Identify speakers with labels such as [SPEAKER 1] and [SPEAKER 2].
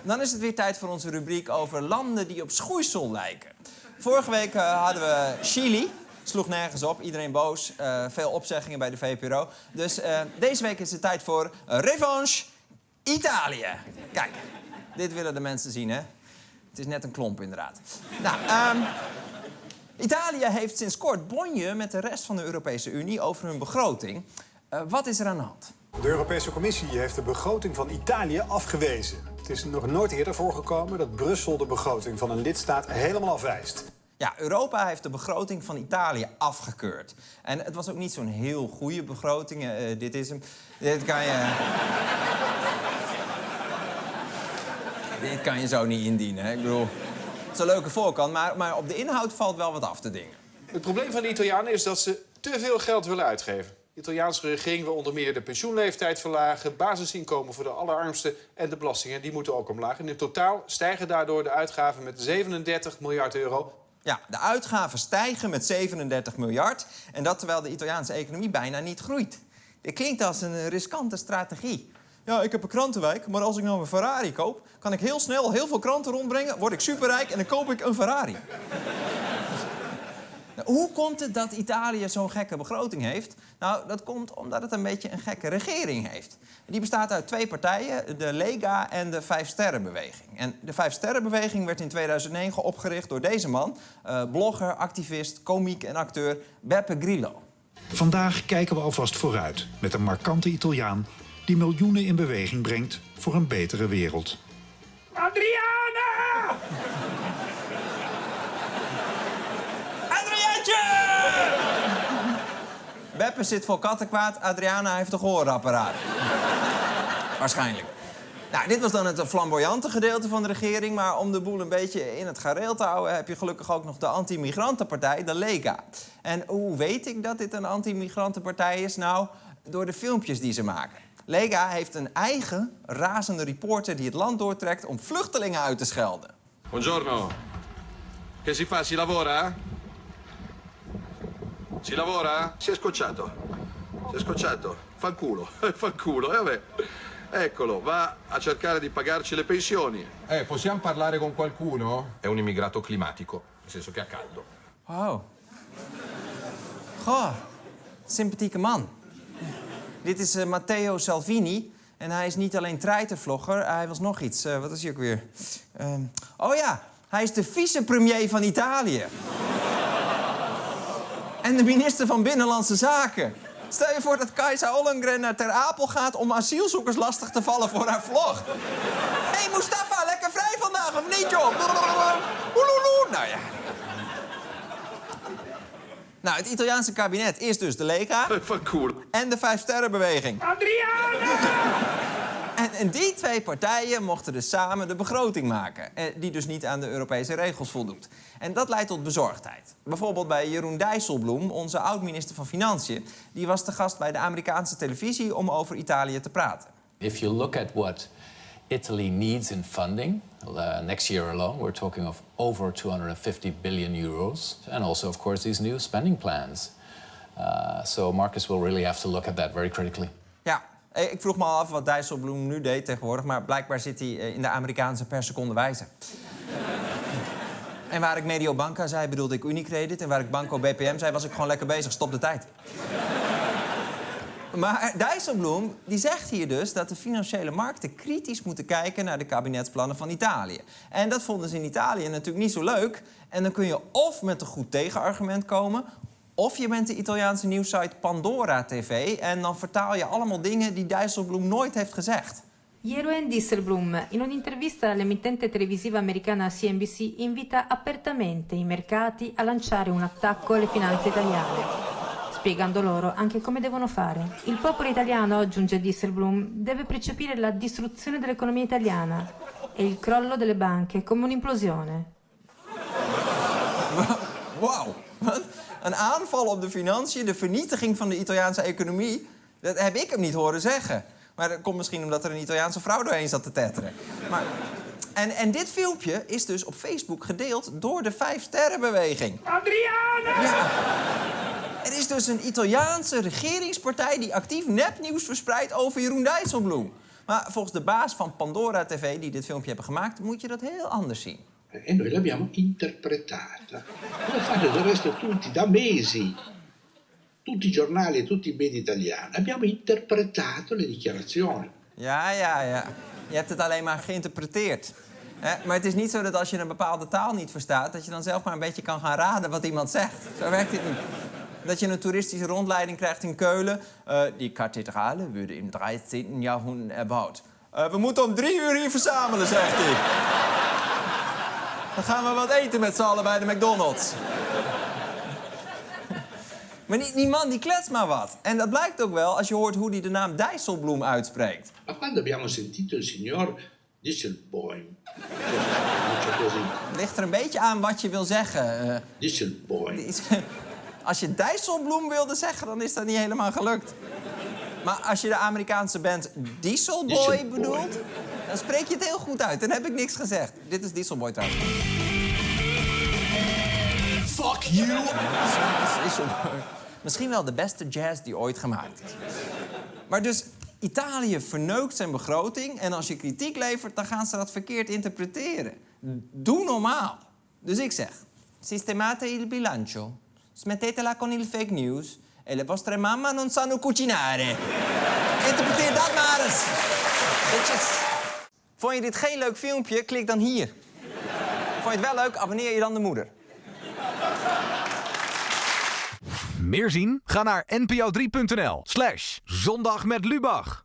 [SPEAKER 1] Dan is het weer tijd voor onze rubriek over landen die op schoeisel lijken. Vorige week hadden we Chili. Sloeg nergens op, iedereen boos. Veel opzeggingen bij de VPRO. Dus deze week is het tijd voor revanche Italië. Kijk, dit willen de mensen zien, hè? Het is net een klomp, inderdaad. Nou, Italië heeft sinds kort bonje met de rest van de Europese Unie over hun begroting. Wat is er aan de hand?
[SPEAKER 2] De Europese Commissie heeft de begroting van Italië afgewezen. Het is nog nooit eerder voorgekomen dat Brussel de begroting van een lidstaat helemaal afwijst.
[SPEAKER 1] Ja, Europa heeft de begroting van Italië afgekeurd. En het was ook niet zo'n heel goede begroting. Dit is hem. Dit kan je zo niet indienen. Hè? Ik bedoel, het is een leuke voorkant, maar op de inhoud valt wel wat af te dingen.
[SPEAKER 3] Het probleem van de Italianen is dat ze te veel geld willen uitgeven. De Italiaanse regering wil onder meer de pensioenleeftijd verlagen, basisinkomen voor de allerarmsten en de belastingen, die moeten ook omlaag. En in totaal stijgen daardoor de uitgaven met 37 miljard euro.
[SPEAKER 1] Ja, de uitgaven stijgen met 37 miljard. En dat terwijl de Italiaanse economie bijna niet groeit. Dit klinkt als een riskante strategie. Ja, ik heb een krantenwijk, maar als ik nou een Ferrari koop, kan ik heel snel heel veel kranten rondbrengen, word ik superrijk en dan koop ik een Ferrari. Nou, hoe komt het dat Italië zo'n gekke begroting heeft? Nou, dat komt omdat het een beetje een gekke regering heeft. Die bestaat uit twee partijen, de Lega en de Vijfsterrenbeweging. En de Vijfsterrenbeweging werd in 2009 opgericht door deze man, blogger, activist, komiek en acteur Beppe Grillo.
[SPEAKER 4] Vandaag kijken we alvast vooruit met een markante Italiaan die miljoenen in beweging brengt voor een betere wereld.
[SPEAKER 1] Adriana! Adriaantje! Beppe zit vol kattenkwaad, Adriana heeft een gehoorapparaat. Waarschijnlijk. Nou, dit was dan het flamboyante gedeelte van de regering, maar om de boel een beetje in het gareel te houden heb je gelukkig ook nog de anti-migrantenpartij, de Lega. En hoe weet ik dat dit een anti-migrantenpartij is? Nou, door de filmpjes die ze maken. Lega heeft een eigen razende reporter die het land doortrekt om vluchtelingen uit te schelden.
[SPEAKER 5] Buongiorno. Che si fa? Si lavora? Si lavora? Si è scocciato. Si è scocciato. Fanculo. Fanculo. Vabbè. Eccolo, va a cercare di pagarci le pensioni.
[SPEAKER 6] Possiamo parlare con qualcuno? È un immigrato climatico, nel senso che ha caldo.
[SPEAKER 1] Wow. Goh, sympathieke man. Dit is Matteo Salvini. En hij is niet alleen treitervlogger, hij was nog iets. Wat is hij ook weer? Oh ja, hij is de vicepremier van Italië. En de minister van Binnenlandse Zaken. Stel je voor dat Kajsa Ollongren naar Ter Apel gaat om asielzoekers lastig te vallen voor haar vlog. Hé, hey, Mustafa, lekker vrij vandaag, of niet, joh? Nou ja. Nou, het Italiaanse kabinet is dus de Lega en de Vijfsterrenbeweging. Adriana! En die twee partijen mochten dus samen de begroting maken, die dus niet aan de Europese regels voldoet. En dat leidt tot bezorgdheid. Bijvoorbeeld bij Jeroen Dijsselbloem, onze oud-minister van Financiën, die was te gast bij de Amerikaanse televisie om over Italië te praten.
[SPEAKER 7] If you look at what Italy needs in funding, next year alone, we're talking of over 250 billion euros. And also, of course, these new spending plans. So Marcus will really have to look at that very critically.
[SPEAKER 1] Ja, ik vroeg me al af wat Dijsselbloem nu deed tegenwoordig, maar blijkbaar zit hij in de Amerikaanse per seconde wijze. En waar ik Mediobanca zei, bedoelde ik Unicredit. En waar ik Banco BPM zei, was ik gewoon lekker bezig. Stop de tijd. Maar Dijsselbloem die zegt hier dus dat de financiële markten kritisch moeten kijken naar de kabinetsplannen van Italië. En dat vonden ze in Italië natuurlijk niet zo leuk. En dan kun je of met een goed tegenargument komen, of je bent de Italiaanse nieuwssite Pandora TV en dan vertaal je allemaal dingen die Dijsselbloem nooit heeft gezegd.
[SPEAKER 8] Jeroen Dijsselbloem, in un'intervista all'emittente televisiva americana CNBC, invita apertamente i mercati a lanciare un attacco alle finanze italiane, spiegando loro anche come devono fare. Il popolo italiano, aggiunge Dijsselbloem, deve percepire la distruzione dell'economia italiana e il crollo delle banche come un'implosione.
[SPEAKER 1] Wauw, wat? Een aanval op de financiën, de vernietiging van de Italiaanse economie, dat heb ik hem niet horen zeggen. Maar dat komt misschien omdat er een Italiaanse vrouw doorheen zat te tetteren. Maar, en dit filmpje is dus op Facebook gedeeld door de Vijfsterrenbeweging. Adriana! Ja. Er is dus een Italiaanse regeringspartij die actief nepnieuws verspreidt over Jeroen Dijsselbloem. Maar volgens de baas van Pandora TV, die dit filmpje hebben gemaakt, moet je dat heel anders zien.
[SPEAKER 9] E noi l'abbiamo interpretata. Come fanno del resto tutti, da mesi. Tutti i giornali e tutti i media italiani. Abbiamo interpretato le dichiarazioni.
[SPEAKER 1] Ja. Je hebt het alleen maar geïnterpreteerd. Maar het is niet zo dat als je een bepaalde taal niet verstaat, dat je dan zelf maar een beetje kan gaan raden wat iemand zegt. Zo werkt het niet. Dat je een toeristische rondleiding krijgt in Keulen. Die kathedrale wurde im 13. Jahrhundert erbaut. We moeten om 3 uur hier verzamelen, zegt hij. Dan gaan we wat eten met z'n allen bij de McDonald's. Maar die man die kletst maar wat. En dat blijkt ook wel als je hoort hoe hij de naam Dijsselbloem uitspreekt.
[SPEAKER 9] Ma quando abbiamo sentito il signor Dijsselbloem, così,
[SPEAKER 1] Ligt er een beetje aan wat je wil zeggen.
[SPEAKER 9] Dijsselbloem.
[SPEAKER 1] Als je Dijsselbloem wilde zeggen, dan is dat niet helemaal gelukt. Maar als je de Amerikaanse band Dieselboy bedoelt, dan spreek je het heel goed uit. Dan heb ik niks gezegd. Dit is Dieselboy trouwens.
[SPEAKER 10] Fuck you!
[SPEAKER 1] Dieselboy. Misschien wel de beste jazz die ooit gemaakt is. Maar dus, Italië verneukt zijn begroting en als je kritiek levert, dan gaan ze dat verkeerd interpreteren. Doe normaal. Dus ik zeg, sistemate il bilancio, smettetela con il fake news e le vostre mamma non sanno cucinare. Interpreteer dat maar eens. Bitches. Vond je dit geen leuk filmpje? Klik dan hier. Vond je het wel leuk? Abonneer je dan de moeder.
[SPEAKER 10] Meer zien? Ga naar npo3.nl/zondag met Lubach.